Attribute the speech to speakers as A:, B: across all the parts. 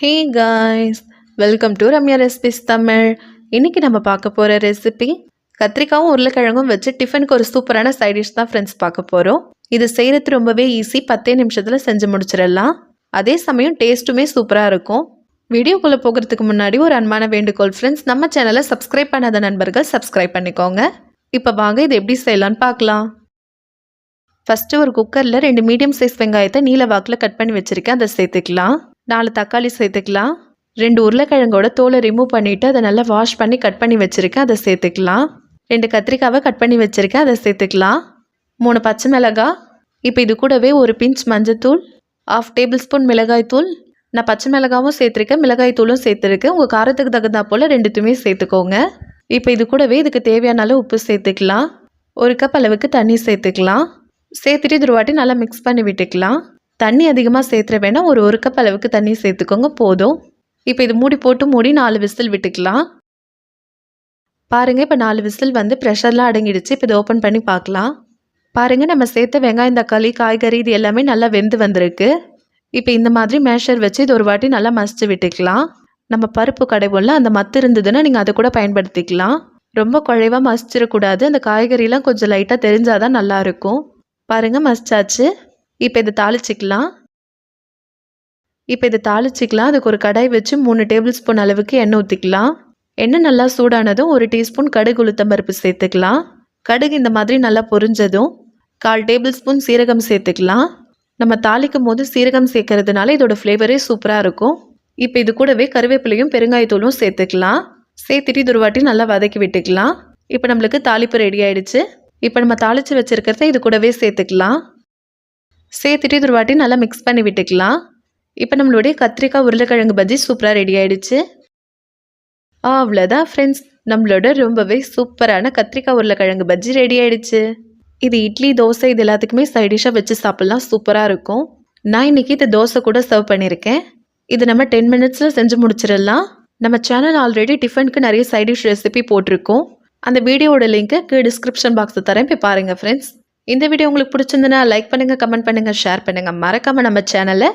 A: Hey guys, welcome to Ramya recipes Tamil. இன்றைக்கி நம்ம பார்க்க போகிற ரெசிபி கத்திரிக்காவும் உருளைக்கிழங்கும் வச்சு டிஃபனுக்கு ஒரு சூப்பரான சைட் டிஷ் தான் ஃப்ரெண்ட்ஸ் பார்க்க போகிறோம். இது செய்கிறது ரொம்பவே ஈஸி, 10 நிமிஷத்தில் செஞ்சு முடிச்சிடலாம். அதே சமயம் டேஸ்ட்டுமே சூப்பராக இருக்கும். வீடியோக்குள்ளே போகிறதுக்கு முன்னாடி ஒரு அன்பான வேண்டுகோள் ஃப்ரெண்ட்ஸ், நம்ம சேனலை சப்ஸ்கிரைப் பண்ணாத நண்பர்கள் சப்ஸ்கிரைப் பண்ணிக்கோங்க. இப்போ வாங்க இது எப்படி செய்யலான்னு பார்க்கலாம். ஃபஸ்ட்டு ஒரு குக்கரில் 2 மீடியம் சைஸ் வெங்காயத்தை நீல வாக்கில் கட் பண்ணி வச்சுருக்கேன், அதை சேர்த்துக்கலாம். 4 தக்காளி சேர்த்துக்கலாம். 2 உருளைக்கிழங்கோட தோலை ரிமூவ் பண்ணிவிட்டு அதை நல்லா வாஷ் பண்ணி கட் பண்ணி வச்சுருக்கேன், அதை சேர்த்துக்கலாம். 2 கத்திரிக்காவை கட் பண்ணி வச்சுருக்கேன், அதை சேர்த்துக்கலாம். 3 பச்சை மிளகாய். இப்போ இது கூடவே ஒரு பிஞ்ச் மஞ்சத்தூள், 1/2 டேபிள் ஸ்பூன் மிளகாய்த்தூள். நான் பச்சை மிளகாவும் சேர்த்துருக்கேன், மிளகாய்த்தூளும் சேர்த்துருக்கேன். உங்கள் காரத்துக்கு தகுந்தா போல் 2த்துமே சேர்த்துக்கோங்க. இப்போ இது கூடவே இதுக்கு தேவையான அளவு உப்பு சேர்த்துக்கலாம். 1 கப் அளவுக்கு தண்ணி சேர்த்துக்கலாம். சேர்த்துட்டு இது ஒரு வாட்டி நல்லா மிக்ஸ் பண்ணி விட்டுக்கலாம். தண்ணி அதிகமாக சேர்த்துற வேணாம், ஒரு கப் அளவுக்கு தண்ணி சேர்த்துக்கோங்க, போதும். இப்போ இது மூடி 4 விசில் விட்டுக்கலாம். பாருங்கள், இப்போ 4 விசில் வந்து ப்ரெஷர்லாம் அடங்கிடுச்சு. இப்போ இதை ஓப்பன் பண்ணி பார்க்கலாம். பாருங்கள், நம்ம சேர்த்த வெங்காயம், தக்காளி, காய்கறி இது எல்லாமே நல்லா வெந்து வந்திருக்கு. இப்போ இந்த மாதிரி மேஷர் வச்சு இது ஒரு வாட்டி நல்லா மசிச்சு விட்டுக்கலாம். நம்ம பருப்பு கடைவோம்ல, அந்த மத்து இருந்ததுன்னா நீங்கள் அதை கூட பயன்படுத்திக்கலாம். ரொம்ப குழைவாக மசிச்சிடக்கூடாது, அந்த காய்கறிலாம் கொஞ்சம் லைட்டாக தெரிஞ்சாதான் நல்லாயிருக்கும். பாருங்கள், மசிச்சாச்சு. இப்போ இதை தாளிச்சிக்கலாம். அதுக்கு ஒரு கடாய் வச்சு 3 டேபிள் ஸ்பூன் அளவுக்கு எண்ணெய் ஊற்றிக்கலாம். எண்ணெய் நல்லா சூடானதும் 1 டீஸ்பூன் கடுகு உளுத்தம் பருப்பு சேர்த்துக்கலாம். கடுகு இந்த மாதிரி நல்லா பொரிஞ்சதும் 1/4 டேபிள் ஸ்பூன் சீரகம் சேர்த்துக்கலாம். நம்ம தாளிக்கும் போது சீரகம் சேர்க்கறதுனால இதோட ஃப்ளேவரே சூப்பராக இருக்கும். இப்போ இது கூடவே கருவேப்பிலையும் பெருங்காயத்தூளும் சேர்த்துக்கலாம். சேர்த்துட்டு இது ஒரு வாட்டி நல்லா வதக்கி விட்டுக்கலாம். இப்போ நம்மளுக்கு தாளிப்பு ரெடி ஆயிடுச்சு. இப்போ நம்ம தாளித்து வச்சுருக்கிறத இது கூடவே சேர்த்துக்கலாம். சேர்த்துட்டு இது ஒரு வாட்டி நல்லா மிக்ஸ் பண்ணி விட்டுக்கலாம். இப்போ நம்மளுடைய கத்திரிக்காய் உருளைக்கிழங்கு பஜ்ஜி சூப்பராக ரெடி ஆகிடுச்சு. அவ்வளோதான் ஃப்ரெண்ட்ஸ், நம்மளோட ரொம்பவே சூப்பரான கத்திரிக்காய் உருளைக்கிழங்கு பஜ்ஜி ரெடி ஆகிடுச்சு. இது இட்லி, தோசை இது எல்லாத்துக்குமே சைட் டிஷ்ஷாக வச்சு சாப்பிட்லாம், சூப்பராக இருக்கும். நான் இன்றைக்கி இது தோசை கூட சர்வ் பண்ணியிருக்கேன். இது நம்ம 10 மினிட்ஸில் செஞ்சு முடிச்சிடலாம். நம்ம சேனல் ஆல்ரெடி டிஃபனுக்கு நிறைய சைட் டிஷ் ரெசிபி போட்டிருக்கோம். அந்த வீடியோட லிங்க்கு டிஸ்கிரிப்ஷன் பாக்ஸில் தரேன், போய் பாருங்கள் ஃப்ரெண்ட்ஸ். இந்த வீடியோ உங்களுக்கு பிடிச்சிருந்துன்னா லைக் பண்ணுங்கள், கமெண்ட் பண்ணுங்கள், ஷேர் பண்ணுங்கள். மறக்காமல் நம்ம சேனலை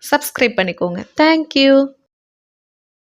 A: சப்ஸ்கிரைப் பண்ணிக்கோங்க. தேங்க்யூ.